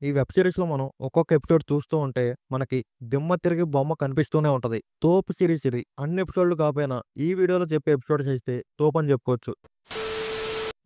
ఈ వెబ్ సిరీస్‌లో మనం ఒక్కొక్క ఎపిసోడ్ చూస్తూ ఉంటే మనకి దిమ్మ తిరిగి బొమ్మ కనిపిస్తూనే ఉంటది. తోపు సిరీస్ ఇది. అన్ని ఎపిసోడ్‌లు కాపోయినా ఈ వీడియోలో చెప్పే ఎపిసోడ్స్ అయితే తోపని చెప్పుకోవచ్చు.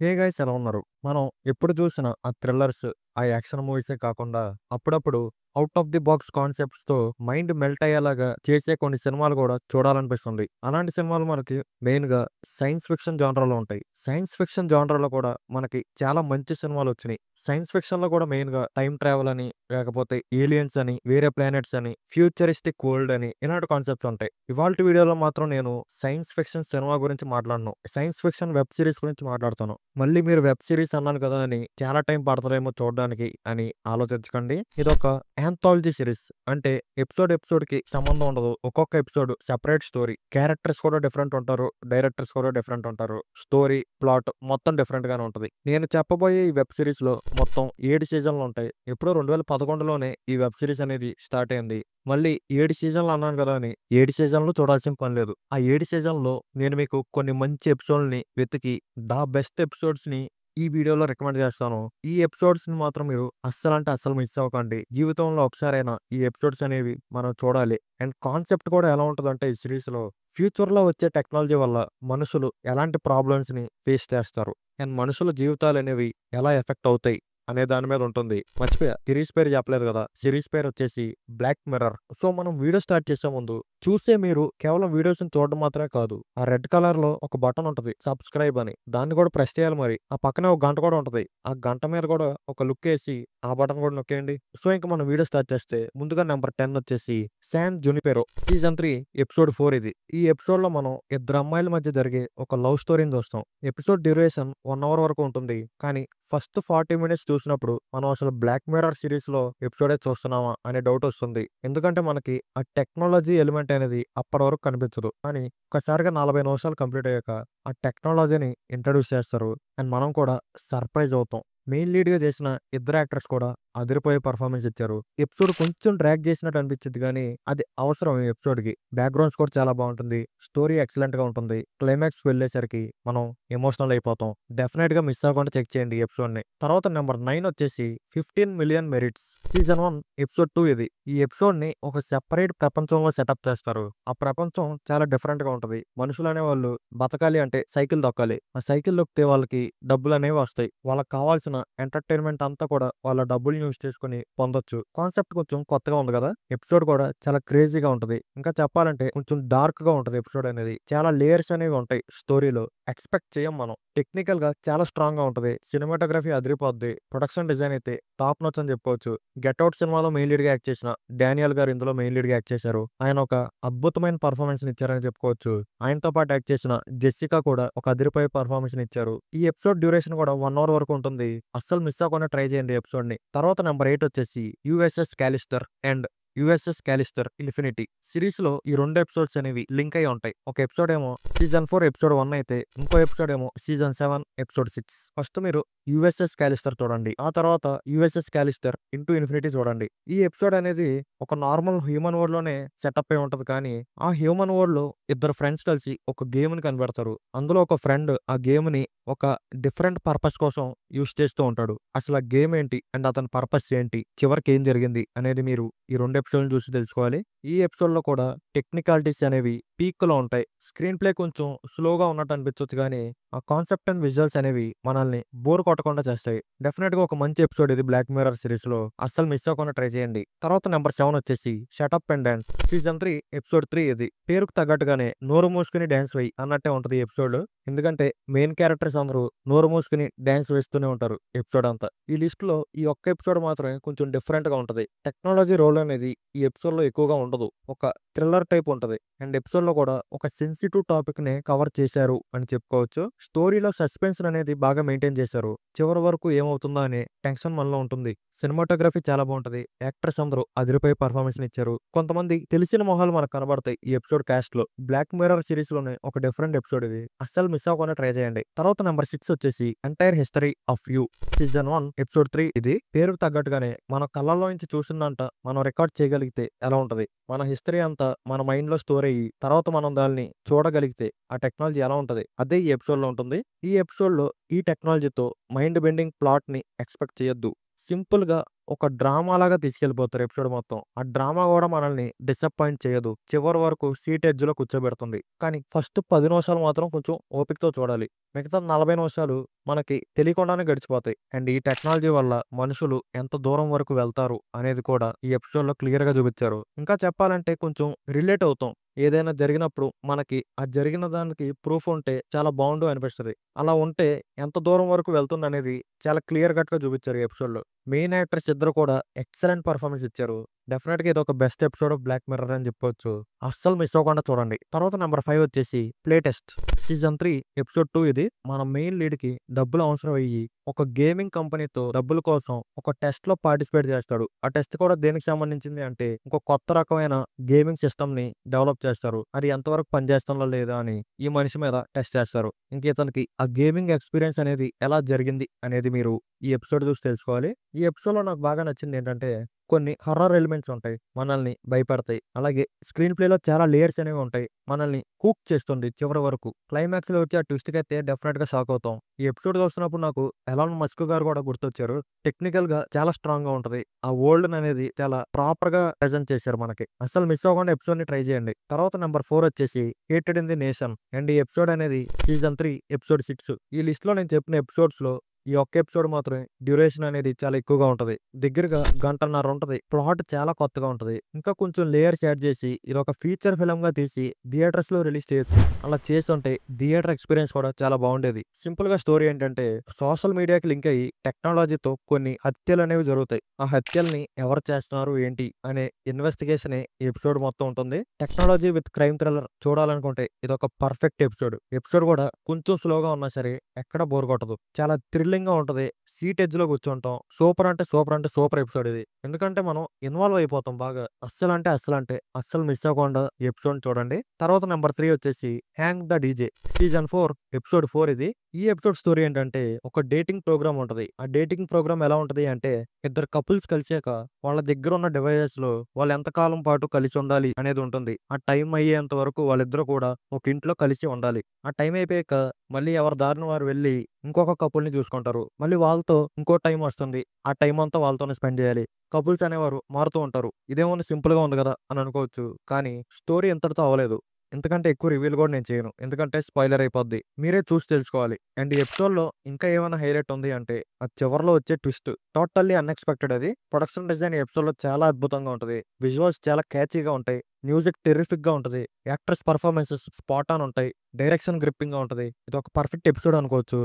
హే గైస్ ఎలా ఉన్నారు? మనం ఎప్పుడు చూసినా ఆ థ్రిల్లర్స్, ఆ యాక్షన్ మూవీసే కాకుండా అప్పుడప్పుడు ఔట్ ఆఫ్ ది బాక్స్ కాన్సెప్ట్స్‌తో మైండ్ మెల్ట్ అయ్యేలాగా చేసే కొన్ని సినిమాలు కూడా చూడాలనిపిస్తుంది. అలాంటి సినిమాలు మనకి మెయిన్‌గా సైన్స్ ఫిక్షన్ జానరాలో ఉంటాయి. సైన్స్ ఫిక్షన్ జానరాలో కూడా మనకి చాలా మంచి సినిమాలొచ్చినాయి. సైన్స్ ఫిక్షన్‌లో కూడా మెయిన్‌గా టైమ్ ట్రావెల్ అని, లేకపోతే ఏలియన్స్ అని, వేరే ప్లానెట్స్ అని, ఫ్యూచరిస్టిక్ వరల్డ్ అని ఇలాంటి కాన్సెప్ట్స్ ఉంటాయి. ఇవాల్టి వీడియోలో మాత్రం నేను సైన్స్ ఫిక్షన్ సినిమా గురించి మాట్లాడను. సైన్స్ ఫిక్షన్ వెబ్ సిరీస్ గురించి మాట్లాడతాను. మళ్ళీ మీరు వెబ్ సిరీస్ అన్నాను కదా అని చాలా టైం పడతదేమో చూడడానికి అని ఆలోచించకండి. ఇదొక యాంథాలజీ సిరీస్. అంటే ఎపిసోడ్‌కి సంబంధం ఉండదు. ఒక్కొక్క ఎపిసోడ్ సెపరేట్ స్టోరీ. క్యారెక్టర్స్ కూడా డిఫరెంట్ ఉంటారు. డైరెక్టర్స్ కూడా డిఫరెంట్ ఉంటారు. స్టోరీ, ప్లాట్ మొత్తం డిఫరెంట్ గానే ఉంటది. నేను చెప్పబోయే ఈ వెబ్ సిరీస్‌లో మొత్తం 7 సీజన్‌లు ఉంటాయి. ఎప్పుడో 2011లోనే ఈ వెబ్ సిరీస్ అనేది స్టార్ట్ అయింది. మళ్ళీ 7 సీజన్‌లు అన్నాను కదా అని 7 సీజన్‌లు చూడాల్సిన పని లేదు. ఆ 7 సీజన్‌లో నేను మీకు కొన్ని మంచి ఎపిసోడ్‌లని వెతికి ద బెస్ట్ ఎపిసోడ్స్‌ని ఈ వీడియోలో రికమెండ్ చేస్తాను. ఈ ఎపిసోడ్స్‌ని మాత్రం మీరు అస్సలంటే అస్సలు మిస్ అవ్వకండి. జీవితంలో ఒకసారైనా ఈ ఎపిసోడ్స్ అనేవి మనం చూడాలి. అండ్ కాన్సెప్ట్ కూడా ఎలా ఉంటదంటే ఈ సిరీస్‌లో ఫ్యూచర్‌లో వచ్చే టెక్నాలజీ వల్ల మనుషులు ఎలాంటి ప్రాబ్లమ్స్‌ని ఫేస్ చేస్తారు. అండ్ మనుషుల జీవితాలనేవి ఎలా ఎఫెక్ట్ అవుతాయి అనే దాని మీద ఉంటుంది. మర్చిపోయా సిరీస్ పేరు చెప్పలేదు కదా! సిరీస్ పేరొచ్చేసి 'బ్లాక్ మిర్రర్'. సో, మనం వీడియో స్టార్ట్ చేసే ముందు చూసే మీరు కేవలం వీడియోస్‌ని చూడడం మాత్రమే కాదు. ఆ రెడ్ కలర్‌లో ఒక బటన్ ఉంటది. సబ్‌స్క్రైబ్ అని. దాన్ని కూడా ప్రెస్ చేయాలి మరి. ఆ పక్కనే ఒక గంట కూడా ఉంటది. ఆ గంట మీద కూడా ఒక లుక్కేసి ఆ బటన్ కూడా నొక్కేయండి. సో, ఇంక మనం వీడియో స్టార్ట్ చేస్తే ముందుగా నంబర్ 10 వచ్చేసి 'శాన్ జునిపెరో' సీజన్ 3 ఎపిసోడ్ 4 ఇది. ఈ ఎపిసోడ్‌లో మనం ఇద్దరు అమ్మాయిల మధ్య జరిగే ఒక లవ్ స్టోరీని చూస్తాం. ఎపిసోడ్ డ్యూరేషన్ 1 అవర్ వరకు ఉంటుంది. కానీ ఫస్ట్ 40 మినిట్స్ చూసినప్పుడు మనం అసలు 'బ్లాక్ మిర్రర్' సీరీస్‌లో ఎపిసోడే చూస్తున్నామా అనే డౌట్ వస్తుంది. ఎందుకంటే మనకి ఆ టెక్నాలజీ ఎలిమెంట్ అనేది అప్పటి వరకు కనిపించదు. కానీ ఒక్కసారిగా 40 నిమిషాలు కంప్లీట్ అయ్యాక ఆ టెక్నాలజీని ఇంట్రొడ్యూస్ చేస్తారు. అండ్ మనం కూడా సర్ప్రైజ్ అవుతాం. మెయిన్ లీడ్‌గా చేసిన ఇద్దరు యాక్టర్స్ కూడా అదిరిపోయే పెర్ఫార్మన్స్ ఇచ్చారు. ఎపిసోడ్ కొంచెం డ్రాగ్ చేసినట్టు అనిపించిద్ది గానీ అది అవసరం ఈ ఎపిసోడ్‌కి. బ్యాక్‌గ్రౌండ్ స్కోర్ చాలా బావుంటుంది. స్టోరీ ఎక్సలెంట్‌గా ఉంటుంది. క్లైమాక్స్‌కి వెళ్ళేసరికి మనం ఎమోషనల్ అయిపోతాం. డెఫినెట్‌గా మిస్ అవ్వకుండా చెక్ చేయండి ఈ ఎపిసోడ్‌ని. తర్వాత నంబర్ 9 వచ్చేసి 15 మిలియన్ మెరిట్స్. సీజన్ 1 ఎపిసోడ్ 2 ఇది. ఈ ఎపిసోడ్‌ని ఒక సెపరేట్ ప్రపంచంలో సెటప్ చేస్తారు. ఆ ప్రపంచం చాలా డిఫరెంట్‌గా ఉంటది. మనుషులనేవాళ్ళు బతకాలి అంటే సైకిల్ తొక్కాలి. ఆ సైకిల్ తొక్కితే వాళ్ళకి డబ్బులనేవి వస్తాయి. వాళ్ళకి కావాల్సిన ఎంటర్‌టైన్‌మెంట్ అంతా కూడా వాళ్ళ డబ్బుల్ని యూజ్ చేసుకొని పొందొచ్చు. కాన్సెప్ట్ కొంచెం కొత్తగా ఉంది కదా! ఎపిసోడ్ కూడా చాలా క్రేజీగా ఉంటది. ఇంకా చెప్పాలంటే కొంచెం డార్క్‌గా ఉంటది ఎపిసోడ్ అనేది. చాలా లేయర్స్ అనేవి ఉంటాయి స్టోరీలో. ఎక్స్‌పెక్ట్ చేయం మనం. టెక్నికల్‌గా చాలా స్ట్రాంగ్‌గా ఉంటది. సినిమాటోగ్రఫీ అదిరిపోద్ది. ప్రొడక్షన్ డిజైన్ అయితే టాప్ నాచ్ అని చెప్పుకోవచ్చు. 'గెట్ ఔట్' సినిమాలో మెయిన్ లీడ్‌గా యాక్ట్ చేసిన డానియల్ గారు ఇందులో మెయిన్ లీడ్‌గా యాక్ట్ చేశారు. ఆయన ఒక అద్భుతమైన పెర్ఫార్మన్స్‌ని ఇచ్చారని చెప్పుకోవచ్చు. ఆయనతో పాటు యాక్ట్ చేసిన జెస్సికా కూడా ఒక అదిరిపోయే పెర్ఫార్మన్స్‌ని ఇచ్చారు. ఈ ఎపిసోడ్ డ్యూరేషన్ కూడా 1 అవర్ వరకు ఉంటుంది. అస్సలు మిస్ అవ్వకుండా ట్రై చేయండి ఎపిసోడ్‌ని. తర్వాత నంబర్ 8 వచ్చేసి 'యూఎస్ఎస్ కాలిస్టర్' అండ్ 'యూఎస్ఎస్ కాలిస్టర్ ఇన్ఫినిటీ' సిరీస్‌లో ఈ 2 ఎపిసోడ్స్ అనేవి లింక్ అయ్యి ఉంటాయి. ఒక ఎపిసోడ్ ఏమో సీజన్ 4 ఎపిసోడ్ 1 అయితే ఇంకో ఎపిసోడ్ ఏమో సీజన్ 7 ఎపిసోడ్ 6. ఫస్ట్ మీరు 'యూఎస్ఎస్ కాలిస్టర్' చూడండి. ఆ తర్వాత 'యూఎస్ఎస్ కాలిస్టర్ ఇంటూ ఇన్ఫినిటీ' చూడండి. ఈ ఎపిసోడ్ అనేది ఒక నార్మల్ హ్యూమన్ వరల్డ్‌లోనే సెటప్ అయి ఉంటది కానీ ఆ హ్యూమన్ వరల్డ్‌లో ఇద్దరు ఫ్రెండ్స్ కలిసి ఒక గేమ్‌ని కనిపెడతారు. అందులో ఒక ఫ్రెండ్ ఆ గేమ్‌ని ఒక డిఫరెంట్ పర్పస్ కోసం యూజ్ చేస్తూ ఉంటాడు. అసలు ఆ గేమ్ ఏంటి? అండ్ అతని పర్పస్ ఏంటి? చివరికి ఏం జరిగింది? అనేది మీరు ఈ 2 ఎపిసోడ్‌లు చూసి తెలుసుకోవాలి. ఈ ఎపిసోడ్‌లో కూడా టెక్నికాలిటీస్ అనేవి పీక్‌లో ఉంటాయి. స్క్రీన్ ప్లే కొంచెం స్లోగా ఉన్నట్టు అనిపించొచ్చు గానీ, ఆ కాన్సెప్ట్ అండ్ విజువల్స్ అనేవి మనల్ని బోర్ కొట్టకుండా చేస్తాయి. డెఫినిట్‌గా ఒక మంచి ఎపిసోడ్ ఇది 'బ్లాక్ మిర్రర్' సీరీస్‌లో. అస్సలు మిస్ అవ్వకుండా ట్రై చేయండి. తర్వాత నంబర్ 7 వచ్చేసి 'shut up and dance' season 3 episode 3 ఇది. పేరుకు తగ్గట్టుగానే నోరు మూసుకొని డాన్స్ వెయ్యి అన్నట్టే ఉంటది ఈ ఎపిసోడ్. ఎందుకంటే మెయిన్ క్యారెక్టర్స్ అందరూ నోరు మూసుకొని డాన్స్ వేస్తూనే ఉంటారు ఎపిసోడ్ అంతా. ఈ లిస్ట్‌లో ఈ ఒక్క ఎపిసోడ్ మాత్రమే కొంచెం డిఫరెంట్‌గా ఉంటది. టెక్నాలజీ రోల్ అనేది ఈ ఎపిసోడ్‌లో ఎక్కువగా ఉండదు. ఒక థ్రిల్లర్ టైప్ ఉంటది. అండ్ ఎపిసోడ్‌లో కూడా ఒక సెన్సిటివ్ టాపిక్‌నే కవర్ చేశారు అని చెప్పుకోవచ్చు. స్టోరీలో సస్పెన్స్ అనేది బాగా మెయింటైన్ చేశారు. చివరి వరకు ఏమవుతుందా అనే టెన్షన్ మనలో ఉంటుంది. సినిమాటోగ్రఫీ చాలా బావుంటది. యాక్టర్స్ అందరూ అదిరిపోయే పెర్ఫార్మన్స్‌ని ఇచ్చారు. కొంతమంది తెలిసిన మొహాలు మనకు కనబడతాయి ఈ ఎపిసోడ్ కాస్ట్‌లో. 'బ్లాక్ మిర్రర్' సీరీస్‌లోనే ఒక డిఫరెంట్ ఎపిసోడ్ ఇది. అస్సలు మిస్ అవ్వకుండా ట్రై చేయండి. తర్వాత నంబర్ 6 వచ్చేసి 'entire history of you' season 1 episode 3 ఇది. పేరుకు తగ్గట్టుగానే మన కళ్ళల్లో నుంచి చూసిందంట మనం రికార్డ్ చేయగలిగితే ఎలా ఉంటది? మన హిస్టరీ అంతా మన మైండ్‌లో స్టోర్ అయ్యి తర్వాత మనం దాన్ని చూడగలిగితే ఆ టెక్నాలజీ ఎలా ఉంటది? అదే ఈ ఎపిసోడ్‌లో ఉంటుంది. ఈ ఎపిసోడ్‌లో ఈ టెక్నాలజీతో మైండ్ బెండింగ్ ప్లాట్‌ని ఎక్స్‌పెక్ట్ చేయొద్దు. సింపుల్‌గా ఒక డ్రామా లాగా తీసుకెళ్ళిపోతారు ఎపిసోడ్ మొత్తం. ఆ డ్రామా గూడా మనల్ని డిసప్పాయింట్ చేయదు. చివరి వరకు సీట్ ఎడ్జ్‌లో కూర్చోబెడుతుంది. కానీ ఫస్ట్ 10 నిమిషాలు మాత్రం కొంచెం ఓపికతో చూడాలి. మిగతా 40 నిమిషాలు మనకి తెలియకుండానే గడిచిపోతాయి. అండ్ ఈ టెక్నాలజీ వల్ల మనుషులు ఎంత దూరం వరకు వెళ్తారు అనేది కూడా ఈ ఎపిసోడ్‌లో క్లియర్‌గా చూపిచ్చారు. ఇంకా చెప్పాలంటే కొంచెం రిలేట్ అవుతాం. ఏదైనా జరిగినప్పుడు మనకి ఆ జరిగిన దానికి ప్రూఫ్ ఉంటే చాలా బావుండు అనిపిస్తది. అలా ఉంటే ఎంత దూరం వరకు వెళ్తుందనేది చాలా క్లియర్ కట్‌గా చూపిచ్చారు ఈ ఎపిసోడ్‌లో. మెయిన్ యాక్టర్స్ ఇద్దరు కూడా ఎక్సలెంట్ పెర్ఫార్మన్స్ ఇచ్చారు. డెఫినిట్‌గా ఇదొక best episode of 'Black Mirror' అని చెప్పొచ్చు. అస్సలు మిస్ అవ్వకుండా చూడండి. తర్వాత నంబర్ 5 వచ్చేసి 'ప్లే టెస్ట్' సీజన్ 3 ఎపిసోడ్ 2 ఇది. మన మెయిన్ లీడ్‌కి డబ్బులు అవసరం అయ్యి ఒక గేమింగ్ కంపెనీతో డబ్బుల కోసం ఒక టెస్ట్‌లో పార్టిసిపేట్ చేస్తాడు. ఆ టెస్ట్ కూడా దేనికి సంబంధించింది అంటే ఇంకో కొత్త రకమైన గేమింగ్ సిస్టమ్‌ని డెవలప్ చేస్తారు. అది ఎంతవరకు పనిచేస్తుందో లేదా అని ఈ మనిషి మీద టెస్ట్ చేస్తారు. ఇంక ఇతనికి ఆ గేమింగ్ ఎక్స్‌పీరియన్స్ అనేది ఎలా జరిగింది అనేది మీరు ఈ ఎపిసోడ్ చూసి తెలుసుకోవాలి. ఈ ఎపిసోడ్‌లో నాకు బాగా నచ్చిందేంటంటే కొన్ని హారర్ ఎలిమెంట్స్ ఉంటాయి. మనల్ని భయపెడతాయి. అలాగే స్క్రీన్ ప్లేలో చాలా లేయర్స్ అనేవి ఉంటాయి. మనల్ని హూక్ చేస్తుంది చివరి వరకు. క్లైమాక్స్‌లో వచ్చే ఆ ట్విస్ట్‌కైతే డెఫినిట్‌గా షాక్ అవుతాం. ఈ ఎపిసోడ్ చూస్తున్నప్పుడు నాకు ఎలాన్ మస్క్ గారు కూడా గుర్తొచ్చారు. టెక్నికల్‌గా చాలా స్ట్రాంగ్‌గా ఉంటది. ఆ వరల్డ్‌ని అనేది చాలా ప్రాపర్‌గా ప్రెజెంట్ చేశారు మనకి. అస్సలు మిస్ అవ్వకుండా ఎపిసోడ్‌ని ట్రై చేయండి. తర్వాత నంబర్ 4 వచ్చేసి 'hated in the nation' and ఈ ఎపిసోడ్ అనేది సీజన్ 3 ఎపిసోడ్ 6. ఈ లిస్ట్‌లో నేను చెప్పిన ఎపిసోడ్స్‌లో ఈ ఒక్క ఎపిసోడ్ మాత్రమే డ్యూరేషన్ అనేది చాలా ఎక్కువగా ఉంటది. దగ్గరగా గంటన్నర ఉంటది. ప్లాట్ చాలా కొత్తగా ఉంటది. ఇంకా కొంచెం లేయర్స్ యాడ్ చేసి ఇదొక ఫీచర్ ఫిల్మ్‌గా తీసి థియేటర్స్‌లో రిలీజ్ చేయొచ్చు. అలా చేసుంటే థియేటర్ ఎక్స్‌పీరియన్స్ కూడా చాలా బావుండేది. సింపుల్‌గా స్టోరీ ఏంటంటే సోషల్ మీడియాకి లింక్ అయ్యి టెక్నాలజీతో కొన్ని హత్యలనేవి జరుగుతాయి. ఆ హత్యల్ని ఎవరు చేస్తున్నారు ఏంటి అనే ఇన్వెస్టిగేషనే ఈ ఎపిసోడ్ మొత్తం ఉంటుంది. టెక్నాలజీ విత్ క్రైమ్ థ్రిల్లర్ చూడాలనుకుంటే ఇదొక పర్ఫెక్ట్ ఎపిసోడ్. ఎపిసోడ్ కూడా కొంచెం స్లోగా ఉన్నా సరే ఎక్కడ బోర్ కొట్టదు. చాలా థ్రిల్లింగ్‌గా ఉంటది. సీట్ ఎడ్జ్‌లో కూర్చుంటాం. సూపర్ అంటే సూపర్ అంటే సూపర్ ఎపిసోడ్ ఇది. ఎందుకంటే మనం ఇన్వాల్వ్ అయిపోతాం బాగా. అస్సలు మిస్ అవ్వకుండా ఈ ఎపిసోడ్‌ని చూడండి. తర్వాత నంబర్ 3 వచ్చేసి 'hang the DJ' season 4 episode 4 ఇది. ఈ ఎపిసోడ్ స్టోరీ ఏంటంటే ఒక డేటింగ్ ప్రోగ్రామ్ ఉంటది. ఆ డేటింగ్ ప్రోగ్రామ్ ఎలా ఉంటది అంటే ఇద్దరు కపుల్స్ కలిసాక వాళ్ళ దగ్గర ఉన్న డివైసెస్‌లో వాళ్ళు ఎంత కాలం పాటు కలిసి ఉండాలి అనేది ఉంటుంది. ఆ టైం అయ్యేంత వరకు వాళ్ళిద్దరూ కూడా ఒక ఇంట్లో కలిసి ఉండాలి. ఆ టైం అయిపోయాక మళ్ళీ ఎవరి దారిన వారు వెళ్ళి ఇంకొక కపుల్‌ని చూసుకుంటారు. మళ్ళీ వాళ్ళతో ఇంకో టైం వస్తుంది. ఆ టైం అంతా వాళ్ళతోనే స్పెండ్ చేయాలి. కపుల్స్ అనేవారు మారుతూ ఉంటారు. ఇదేముంది సింపుల్‌గా ఉంది గదా! అని అనుకోవచ్చు. కానీ స్టోరీ ఇంతటితో అవ్వలేదు. ఇంతకంటే ఎక్కువ రివీల్ గూడా నేను చేయను. ఎందుకంటే స్పాయిలర్ అయిపోద్ది. మీరే చూసి తెలుసుకోవాలి. అండ్ ఈ ఎపిసోడ్‌లో ఇంకా ఏమైనా హైలైట్ ఉంది అంటే ఆ చివర్లో వచ్చే ట్విస్ట్. టోటల్లీ అన్‌ఎక్స్‌పెక్టెడ్ అది. ప్రొడక్షన్ డిజైన్ ఈ ఎపిసోడ్‌లో చాలా అద్భుతంగా ఉంటది. విజువల్స్ చాలా క్యాచీగా ఉంటాయి. మ్యూజిక్ టెర్రిఫిక్‌గా ఉంటది. యాక్టర్స్ పెర్ఫార్మన్సెస్ స్పాట్ ఆన్ ఉంటాయి. డైరెక్షన్ గ్రిప్పింగ్‌గా ఉంటది. ఇదొక పర్ఫెక్ట్ ఎపిసోడ్ అనుకోవచ్చు.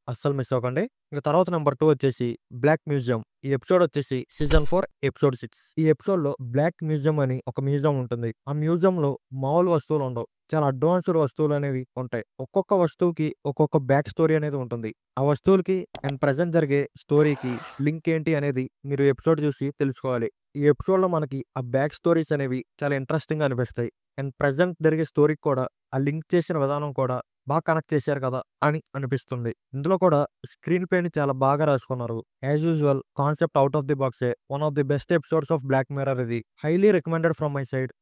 అస్సలు మిస్ అవ్వకండి. ఇంక తర్వాత నంబర్ 2 వచ్చేసి 'బ్లాక్ మ్యూజియం'. ఈ ఎపిసోడ్ వచ్చేసి సీజన్ 4 ఎపిసోడ్ 6. ఈ ఎపిసోడ్‌లో బ్లాక్ మ్యూజియం అని ఒక మ్యూజియం ఉంటుంది. ఆ మ్యూజియంలో మామూలు వస్తువులు ఉండవు. చాలా అడ్వాన్స్‌డ్ వస్తువులనేవి ఉంటాయి. ఒక్కొక్క వస్తువుకి ఒక్కొక్క బ్యాక్ స్టోరీ అనేది ఉంటుంది. ఆ వస్తువులకి అండ్ ప్రెజెంట్ జరిగే స్టోరీకి లింక్ ఏంటి అనేది మీరు ఎపిసోడ్ చూసి తెలుసుకోవాలి. ఈ ఎపిసోడ్‌లో మనకి ఆ బ్యాక్ స్టోరీస్ అనేవి చాలా ఇంట్రెస్టింగ్‌గా అనిపిస్తాయి. అండ్ ప్రెజెంట్ జరిగే స్టోరీకి కూడా ఆ లింక్ చేసిన విధానం కూడా కనెక్ట్ చేశారు కదా! అని అనిపిస్తుంది. ఇందులో కూడా స్క్రీన్ ప్లేని చాలా బాగా రాసుకున్నారు. As usual concept out of the బాక్సే. One of the best episodes of 'Black Mirror' ఇది. Highly recommended from my side.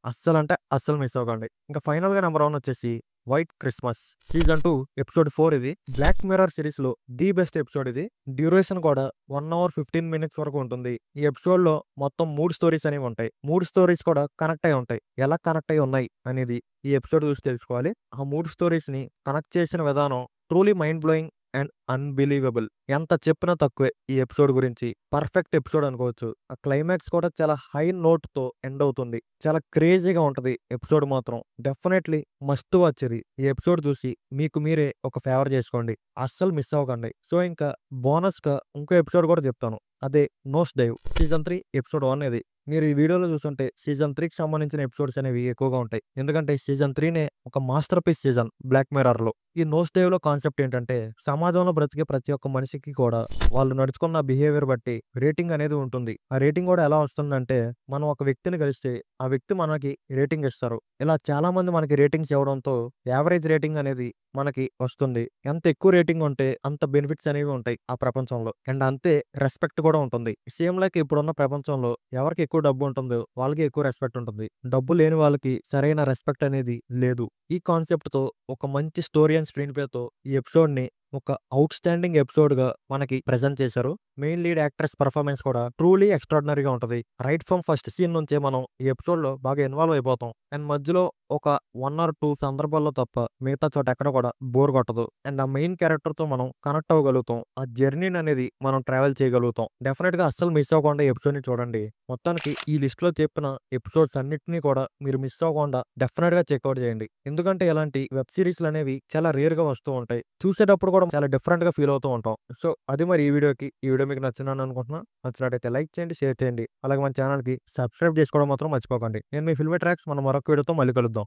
అస్సలు మిస్ అవ్వకండి. ఇంకా ఫైనల్‌గా నంబర్ 1 వచ్చేసి 'వైట్ క్రిస్మస్' సీజన్ 2 ఎపిసోడ్ 4 ఇది. 'బ్లాక్ మిర్రర్' సీరీస్‌లో ది బెస్ట్ ఎపిసోడ్ ఇది. డ్యూరేషన్ కూడా 1 అవర్ 15 మినిట్స్ వరకు ఉంటుంది. ఈ ఎపిసోడ్‌లో మొత్తం 3 స్టోరీస్ అనేవి ఉంటాయి. 3 స్టోరీస్ కూడా కనెక్ట్ అయ్యి ఉంటాయి. ఎలా కనెక్ట్ అయ్యి ఉన్నాయి అనేది ఈ ఎపిసోడ్ చూసి తెలుసుకోవాలి. ఆ 3 స్టోరీస్‌ని కనెక్ట్ చేసిన విధానం truly mind blowing and unbelievable. ఎంత చెప్పినా తక్కువే ఈ ఎపిసోడ్ గురించి. పర్ఫెక్ట్ ఎపిసోడ్ అనుకోవచ్చు. ఆ క్లైమాక్స్ కూడా చాలా హై నోట్‌తో ఎండ్ అవుతుంది. చాలా క్రేజీగా ఉంటది ఎపిసోడ్ మాత్రం. డెఫినైట్‌లీ మస్ట్ వాచ్ ఇది. ఈ ఎపిసోడ్ చూసి మీకు మీరే ఒక ఫేవర్ చేసుకోండి. అస్సలు మిస్ అవ్వకండి. సో, ఇంకా బోనస్‌గా ఇంకో ఎపిసోడ్ కూడా చెప్తాను. అదే 'నోస్ డైవ్' సీజన్ 3 ఎపిసోడ్ 1 ఇది. మీరు ఈ వీడియోలో చూసుంటే సీజన్ 3కి సంబంధించిన ఎపిసోడ్స్ అనేవి ఎక్కువగా ఉంటాయి. ఎందుకంటే సీజన్ 3నే ఒక మాస్టర్ పీస్ సీజన్ 'బ్లాక్ మిర్రర్‌లో'. ఈ 'నోస్ డైవ్‌లో' కాన్సెప్ట్ ఏంటంటే సమాజంలో బ్రతికే ప్రతి ఒక్క మనిషికి కూడా వాళ్ళు నడుచుకున్న బిహేవియర్ బట్టి రేటింగ్ అనేది ఉంటుంది. ఆ రేటింగ్ కూడా ఎలా వస్తుందంటే మనం ఒక వ్యక్తిని కలిస్తే ఆ వ్యక్తి మనకి రేటింగ్ ఇస్తారు. ఇలా చాలా మంది మనకి రేటింగ్స్ ఇవ్వడంతో యావరేజ్ రేటింగ్ అనేది మనకి వస్తుంది. ఎంత ఎక్కువ రేటింగ్ ఉంటే అంత బెనిఫిట్స్ అనేవి ఉంటాయి ఆ ప్రపంచంలో. అండ్ అంతే రెస్పెక్ట్ కూడా ఉంటుంది. సేమ్ లైక్ ఇప్పుడున్న ప్రపంచంలో ఎవరికి ఎక్కువ డబ్బు ఉంటుందో వాళ్ళకి ఎక్కువ రెస్పెక్ట్ ఉంటుంది. డబ్బు లేని వాళ్ళకి సరైన రెస్పెక్ట్ అనేది లేదు. ఈ కాన్సెప్ట్‌తో ఒక మంచి స్టోరీ అండ్ స్క్రీన్ ప్లేతో ఈ ఎపిసోడ్‌ని ఒక ఔట్‌స్టాండింగ్ ఎపిసోడ్‌గా మనకి ప్రెజెంట్ చేశారు. మెయిన్ లీడ్ యాక్ట్రెస్ పెర్ఫార్మన్స్ కూడా ట్రూలీ ఎక్స్‌ట్రార్డినరీగా ఉంటది. రైట్ ఫ్రమ్ ఫస్ట్ సీన్ నుంచే మనం ఈ ఎపిసోడ్‌లో బాగా ఇన్వాల్వ్ అయిపోతాం. అండ్ మధ్యలో ఒక 1 ఆర్ 2 సందర్భాల్లో తప్ప మిగతా చోట ఎక్కడ కూడా బోర్ కొట్టదు. అండ్ ఆ మెయిన్ క్యారెక్టర్‌తో మనం కనెక్ట్ అవ్వగలుగుతాం. ఆ జర్నీననేది మనం ట్రావెల్ చేయగలుగుతాం. డెఫినిట్‌గా అస్సలు మిస్ అవ్వకుండా ఈ ఎపిసోడ్‌ని చూడండి. మొత్తానికి ఈ లిస్ట్‌లో చెప్పిన ఎపిసోడ్స్ అన్నిటిని కూడా మీరు మిస్ అవ్వకుండా డెఫినిట్‌గా చెక్‌ఔట్ చేయండి. ఎందుకంటే ఇలాంటి వెబ్ సీరీస్‌లనేవి చాలా రేర్‌గా వస్తూ ఉంటాయి. చూసేటప్పుడు కూడా చాలా డిఫరెంట్‌గా ఫీల్ అవుతూ ఉంటాం. సో, అది మరి ఈ వీడియోకి. ఈ వీడియో మీకు నచ్చిందని అనుకుంటున్నా. నచ్చినట్టయితే లైక్ చేయండి, షేర్ చేయండి. అలాగే మన ఛానెల్‌కి సబ్స్క్రైబ్ చేసుకోవడం మాత్రం మర్చిపోకండి. నేను మీ ఫిల్మీ ట్రాక్స్ మనం మరొక వీడియోతో మళ్ళీ కలుద్దాం.